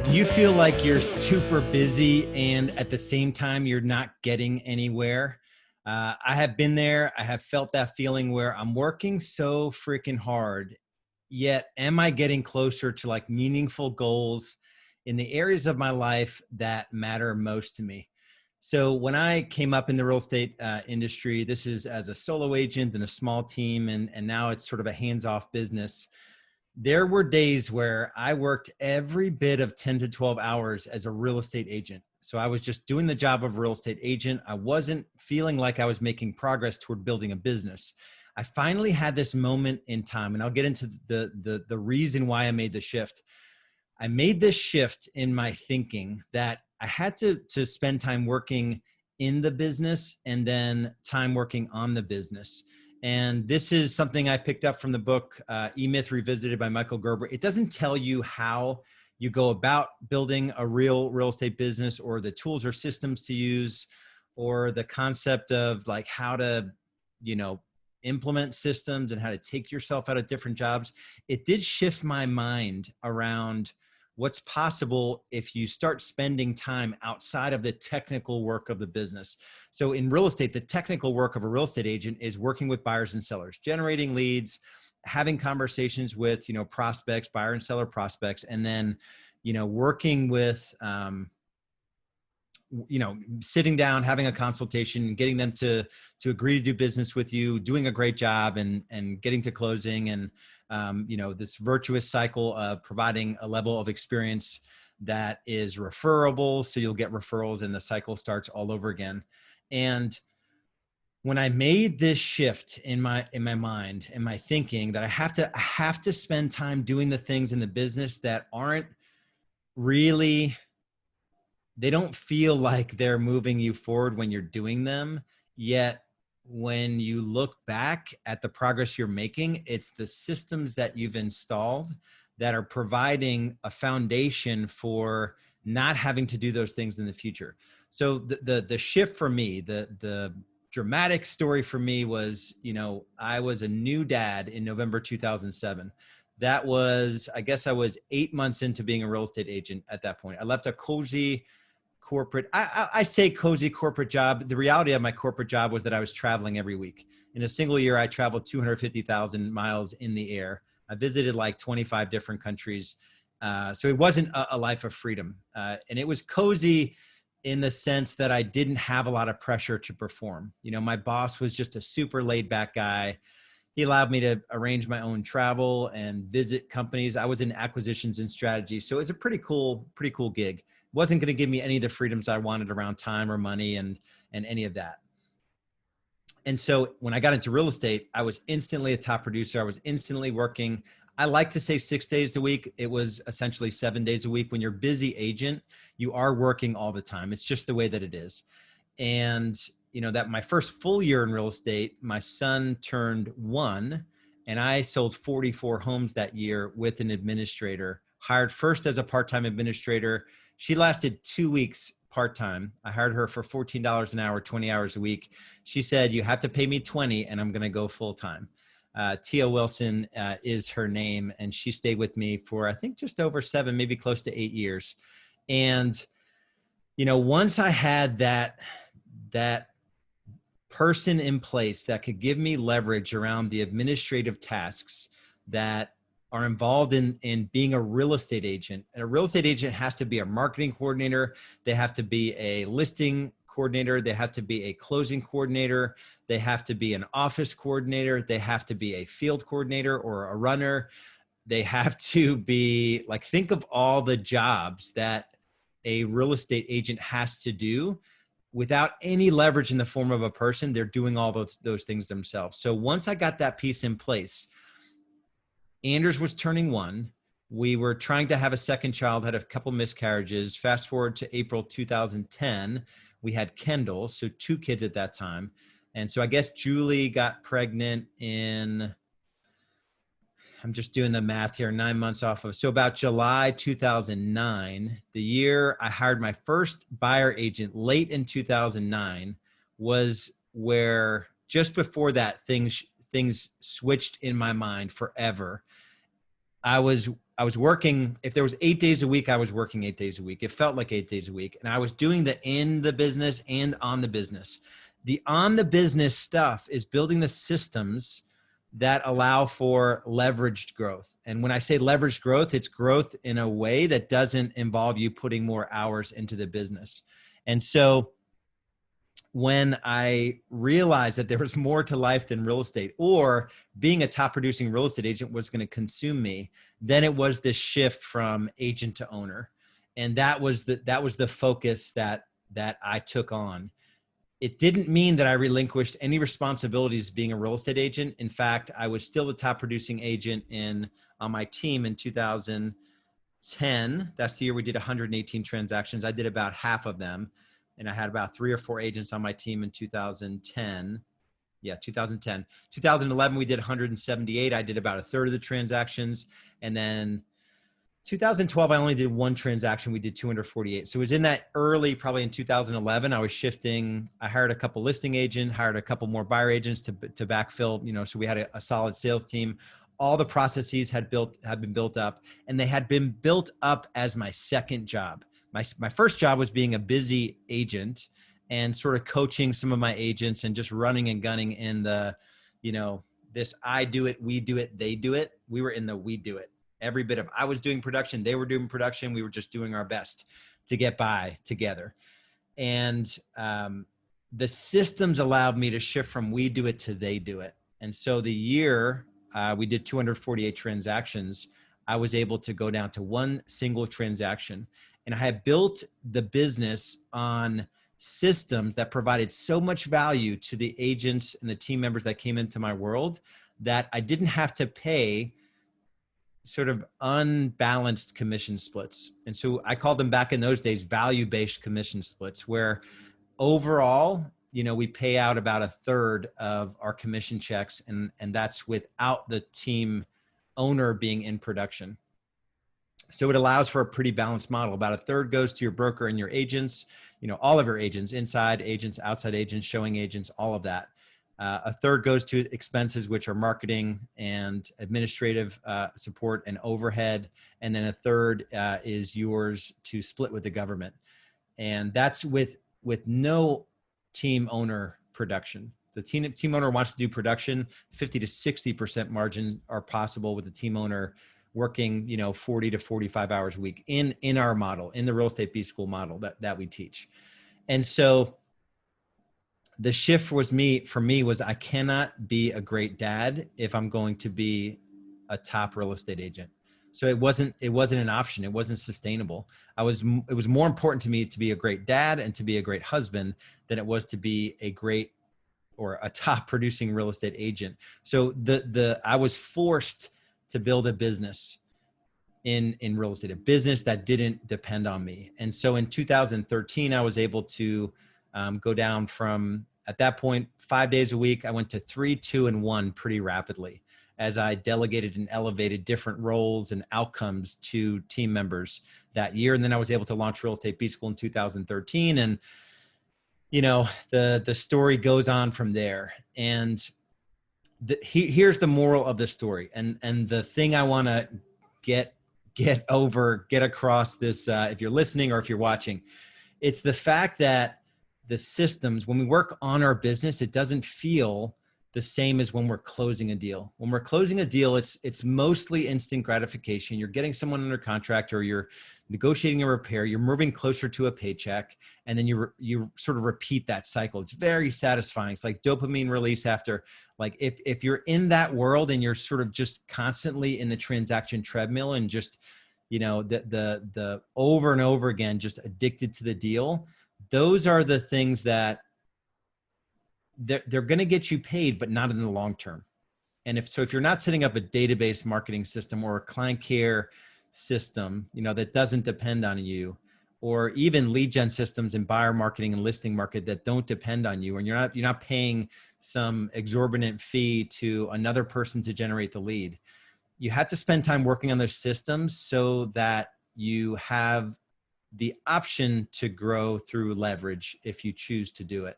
Do you feel like you're super busy and at the same time you're not getting anywhere? I have been there. I have felt that feeling where I'm working so freaking hard, yet am I getting closer to like meaningful goals in the areas of my life that matter most to me? So when I came up in the real estate industry, this is as a solo agent and a small team, and now it's sort of a hands-off business. There were days where I worked every bit of 10 to 12 hours as a real estate agent. So I was just doing the job of a real estate agent. I wasn't feeling like I was making progress toward building a business. I finally had this moment in time, and I'll get into the reason why I made the shift. I made this shift in my thinking that I had to spend time working in the business and then time working on the business. And this is something I picked up from the book, E-Myth Revisited by Michael Gerber. It doesn't tell you how you go about building a real estate business or the tools or systems to use or the concept of like how to, implement systems and how to take yourself out of different jobs. It did shift my mind around what's possible if you start spending time outside of the technical work of the business. So in real estate, the technical work of a real estate agent is working with buyers and sellers, generating leads, having conversations with, prospects, buyer and seller prospects, and then, working with, sitting down, having a consultation, getting them to agree to do business with you, doing a great job and getting to closing. And, this virtuous cycle of providing a level of experience that is referable. So you'll get referrals and the cycle starts all over again. And when I made this shift in my mind and my thinking that I have to spend time doing the things in the business that aren't really, they don't feel like they're moving you forward when you're doing them. Yet when you look back at the progress you're making, it's the systems that you've installed that are providing a foundation for not having to do those things in the future. So the shift for me, the dramatic story for me was, I was a new dad in November 2007. That was, I guess I was 8 months into being a real estate agent at that point. I left a cozy corporate, I say cozy corporate job. The reality of my corporate job was that I was traveling every week. In a single year, I traveled 250,000 miles in the air. I visited like 25 different countries. So it wasn't a life of freedom. And it was cozy in the sense that I didn't have a lot of pressure to perform. My boss was just a super laid back guy. He allowed me to arrange my own travel and visit companies. I was in acquisitions and strategy. So it's a pretty cool gig. Wasn't going to give me any of the freedoms I wanted around time or money and any of that. And so when I got into real estate, I was instantly a top producer. I was instantly working. I like to say 6 days a week. It was essentially 7 days a week. When you're a busy agent, you are working all the time. It's just the way that it is. And that my first full year in real estate, my son turned 1 and I sold 44 homes that year with an administrator, hired first as a part-time administrator. She lasted 2 weeks part-time. I hired her for $14 an hour, 20 hours a week. She said, you have to pay me 20 and I'm going to go full-time. Tia Wilson is her name. And she stayed with me for, I think, just over 7, maybe close to 8 years. And, once I had that person in place that could give me leverage around the administrative tasks that are involved in being a real estate agent. And a real estate agent has to be a marketing coordinator. They have to be a listing coordinator. They have to be a closing coordinator. They have to be an office coordinator. They have to be a field coordinator or a runner. They have to be like, think of all the jobs that a real estate agent has to do without any leverage in the form of a person. They're doing all those things themselves. So once I got that piece in place, Anders was turning 1. We were trying to have a second child, had a couple miscarriages. Fast forward to April 2010, we had Kendal, so 2 kids at that time. And so I guess Julie got pregnant in, I'm just doing the math here, 9 months off of, so about July 2009, the year I hired my first buyer agent late in 2009 was where just before that things switched in my mind forever. I was I was working, if there was 8 days a week, I was working 8 days a week. It felt like 8 days a week. And I was doing the in the business and on the business. The on the business stuff is building the systems that allow for leveraged growth. And when I say leveraged growth, it's growth in a way that doesn't involve you putting more hours into the business. And so when I realized that there was more to life than real estate, or being a top producing real estate agent was going to consume me, then it was this shift from agent to owner. And that was the focus that I took on. It didn't mean that I relinquished any responsibilities being a real estate agent. In fact, I was still the top producing agent on my team in 2010. That's the year we did 118 transactions. I did about half of them. And I had about 3 or 4 agents on my team in 2010. Yeah, 2010. 2011, we did 178. I did about a third of the transactions. And then 2012, I only did 1 transaction. We did 248. So it was in that early, probably in 2011, I was shifting. I hired a couple listing agents, hired a couple more buyer agents to backfill, so we had a solid sales team. All the processes had been built up, and they had been built up as my second job. My first job was being a busy agent and sort of coaching some of my agents and just running and gunning in the, this I do it, we do it, they do it. We were in the we do it. Every bit of, I was doing production, they were doing production. We were just doing our best to get by together. And the systems allowed me to shift from we do it to they do it. And so the year we did 248 transactions, I was able to go down to 1 single transaction. And I had built the business on systems that provided so much value to the agents and the team members that came into my world that I didn't have to pay sort of unbalanced commission splits. And so I called them back in those days value-based commission splits, where overall, we pay out about a third of our commission checks, and that's without the team owner being in production. So it allows for a pretty balanced model. About a third goes to your broker and your agents, all of your agents, inside agents, outside agents, showing agents, all of that. A third goes to expenses, which are marketing and administrative support and overhead. And then a third is yours to split with the government. And that's with no team owner production. The team owner wants to do production, 50 to 60% margin are possible with the team owner working, 40 to 45 hours a week in our model, in the real estate B school model that we teach. And so the shift for me was I cannot be a great dad if I'm going to be a top real estate agent. So it wasn't an option. It wasn't sustainable. It was more important to me to be a great dad and to be a great husband than it was to be a great or a top producing real estate agent. So I was forced to build a business in real estate, a business that didn't depend on me. And so in 2013, I was able to go down from, at that point, 5 days a week. I went to 3, 2, and 1 pretty rapidly as I delegated and elevated different roles and outcomes to team members that year. And then I was able to launch Real Estate B School in 2013. And, the story goes on from there. And here's the moral of the story. And the thing I want to get across this, if you're listening or if you're watching, it's the fact that the systems, when we work on our business, it doesn't feel the same as when we're closing a deal. When we're closing a deal, it's mostly instant gratification. You're getting someone under contract, or you're negotiating a repair, you're moving closer to a paycheck, and then you sort of repeat that cycle. It's very satisfying. It's like dopamine release after, like if you're in that world and you're sort of just constantly in the transaction treadmill and just, the over and over again, just addicted to the deal, those are the things that they're going to get you paid, but not in the long term. And if you're not setting up a database marketing system or a client care system, that doesn't depend on you, or even lead gen systems and buyer marketing and listing market that don't depend on you, and you're not paying some exorbitant fee to another person to generate the lead, you have to spend time working on those systems so that you have the option to grow through leverage if you choose to do it.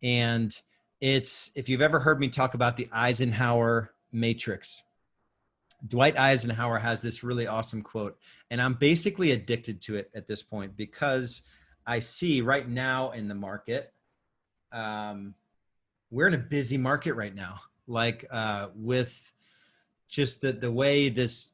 And if you've ever heard me talk about the Eisenhower matrix, Dwight Eisenhower has this really awesome quote, and I'm basically addicted to it at this point because I see right now in the market, we're in a busy market right now. Like with just the way this,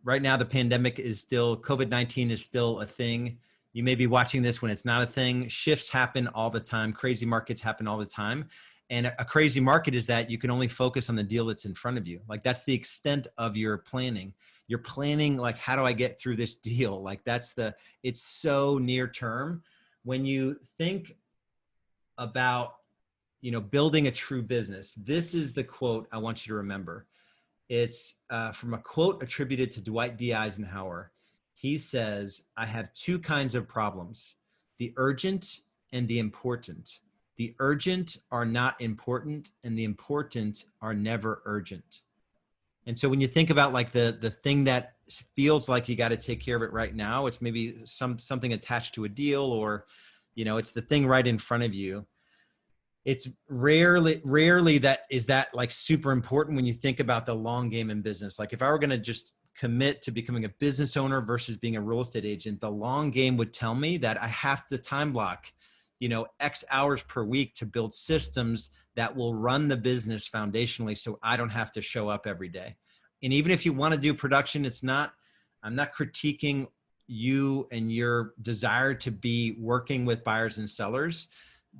right now the pandemic is still, COVID-19 is still a thing. You may be watching this when it's not a thing. Shifts happen all the time. Crazy markets happen all the time. And a crazy market is that you can only focus on the deal that's in front of you. Like that's the extent of your planning. You're planning like, how do I get through this deal? Like it's so near term. When you think about, building a true business, this is the quote I want you to remember. It's from a quote attributed to Dwight D. Eisenhower. He says, I have two kinds of problems, the urgent and the important. The urgent are not important, and the important are never urgent. And so when you think about like the thing that feels like you got to take care of it right now, it's maybe something attached to a deal, or, it's the thing right in front of you. It's rarely that like super important when you think about the long game in business. Like if I were going to just commit to becoming a business owner versus being a real estate agent, the long game would tell me that I have to time block, X hours per week to build systems that will run the business foundationally so I don't have to show up every day. And even if you want to do production, I'm not critiquing you and your desire to be working with buyers and sellers.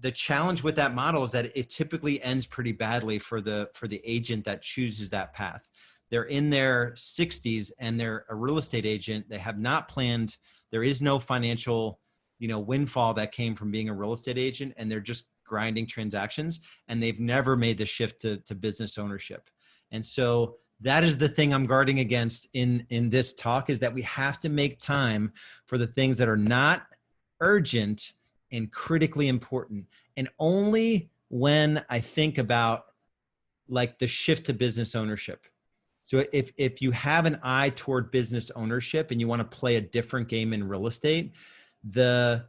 The challenge with that model is that it typically ends pretty badly for the agent that chooses that path. They're in their 60s and they're a real estate agent. They have not planned. There is no financial, windfall that came from being a real estate agent, and they're just grinding transactions, and they've never made the shift to business ownership. And so that is the thing I'm guarding against in this talk, is that we have to make time for the things that are not urgent and critically important. And only when I think about like the shift to business ownership. So if you have an eye toward business ownership and you want to play a different game in real estate, the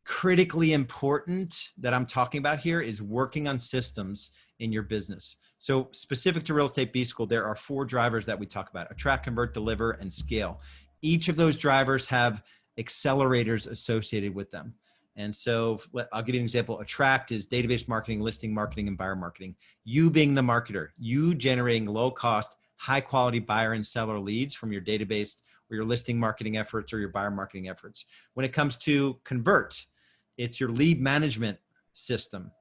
critically important that I'm talking about here is working on systems in your business. So specific to Real Estate B School, there are 4 drivers that we talk about: attract, convert, deliver, and scale. Each of those drivers have accelerators associated with them. And so I'll give you an example. Attract is database marketing, listing marketing, and buyer marketing. You being the marketer, you generating low cost, high quality buyer and seller leads from your database or your listing marketing efforts or your buyer marketing efforts. When it comes to convert, it's your lead management system,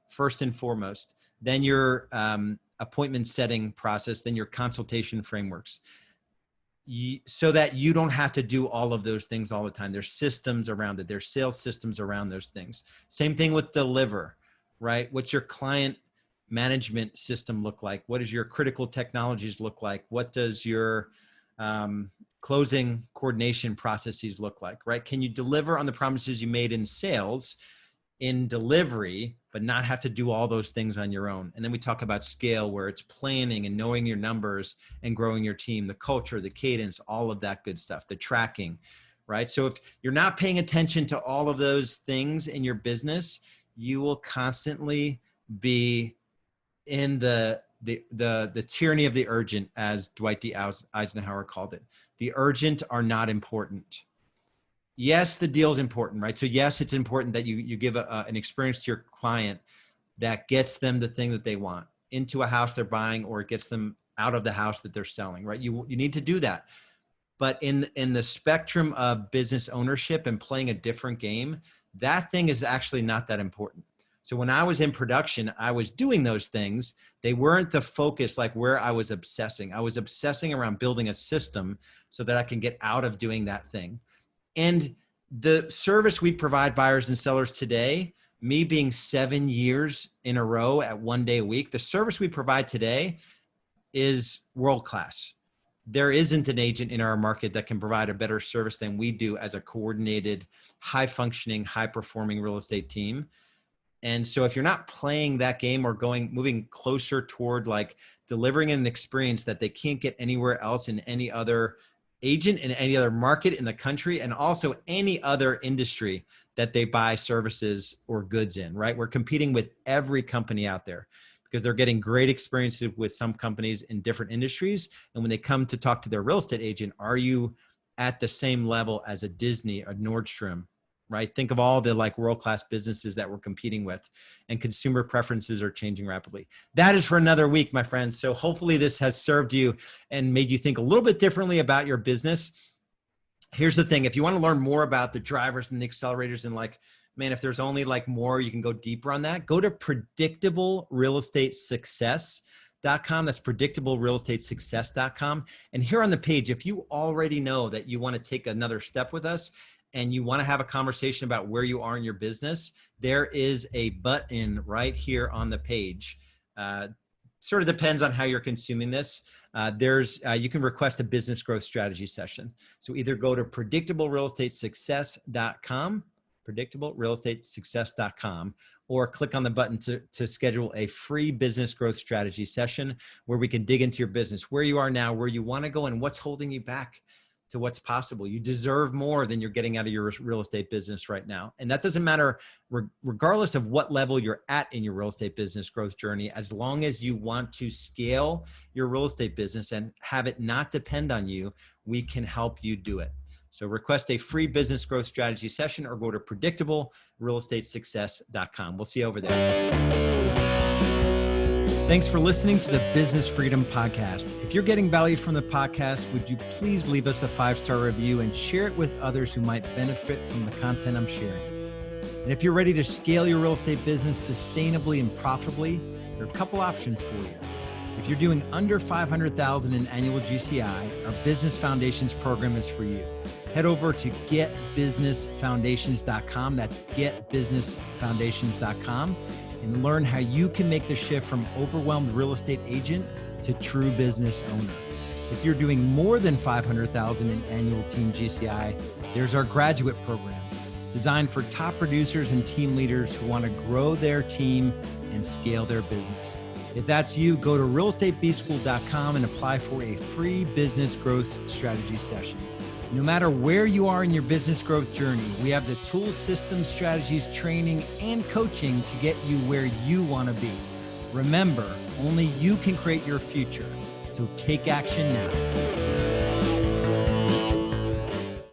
first and foremost, then your appointment setting process, then your consultation frameworks. So that you don't have to do all of those things all the time. There's systems around it. There's sales systems around those things. Same thing with deliver, right? What's your client management system look like? What does your critical technologies look like? What does your closing coordination processes look like, right? Can you deliver on the promises you made in sales, in delivery, but not have to do all those things on your own? And then we talk about scale, where it's planning and knowing your numbers and growing your team, the culture, the cadence, all of that good stuff, the tracking, right? So if you're not paying attention to all of those things in your business, you will constantly be in the tyranny of the urgent, as Dwight D. Eisenhower called it. The urgent are not important. Yes, the deal is important, right? So yes, it's important that you give an experience to your client that gets them the thing that they want into a house they're buying, or it gets them out of the house that they're selling, right? You need to do that. But in the spectrum of business ownership and playing a different game, that thing is actually not that important. So when I was in production, I was doing those things. They weren't the focus, like where I was obsessing. I was obsessing around building a system so that I can get out of doing that thing. And the service we provide buyers and sellers today, me being 7 years in a row at 1 day a week, the service we provide today is world-class. There isn't an agent in our market that can provide a better service than we do as a coordinated, high-functioning, high-performing real estate team. And so if you're not playing that game or moving closer toward like delivering an experience that they can't get anywhere else in any other agent in any other market in the country, and also any other industry that they buy services or goods in, right? We're competing with every company out there because they're getting great experiences with some companies in different industries. And when they come to talk to their real estate agent, are you at the same level as a Disney, a Nordstrom, right? Think of all the like world-class businesses that we're competing with, and consumer preferences are changing rapidly. That is for another week, my friends. So hopefully this has served you and made you think a little bit differently about your business. Here's the thing. If you want to learn more about the drivers and the accelerators and like, man, if there's only like more, you can go deeper on that. Go to predictablerealestatesuccess.com. That's predictablerealestatesuccess.com. And here on the page, if you already know that you want to take another step with us and you want to have a conversation about where you are in your business, there is a button right here on the page. Sort of depends on how you're consuming this. You can request a business growth strategy session. So either go to predictablerealestatesuccess.com, predictablerealestatesuccess.com, or click on the button to schedule a free business growth strategy session where we can dig into your business, where you are now, where you want to go, and what's holding you back to what's possible. You deserve more than you're getting out of your real estate business right now. And that doesn't matter regardless of what level you're at in your real estate business growth journey, as long as you want to scale your real estate business and have it not depend on you, we can help you do it. So request a free business growth strategy session or go to predictablerealestatesuccess.com. We'll see you over there. Thanks for listening to the Business Freedom Podcast. If you're getting value from the podcast, would you please leave us a 5-star review and share it with others who might benefit from the content I'm sharing? And if you're ready to scale your real estate business sustainably and profitably, there are a couple options for you. If you're doing under $500,000 in annual GCI, our Business Foundations program is for you. Head over to getbusinessfoundations.com. That's getbusinessfoundations.com. and learn how you can make the shift from overwhelmed real estate agent to true business owner. If you're doing more than $500,000 in annual team GCI, there's our graduate program designed for top producers and team leaders who want to grow their team and scale their business. If that's you, go to realestatebschool.com and apply for a free business growth strategy session. No matter where you are in your business growth journey, we have the tools, systems, strategies, training, and coaching to get you where you want to be. Remember, only you can create your future. So take action now.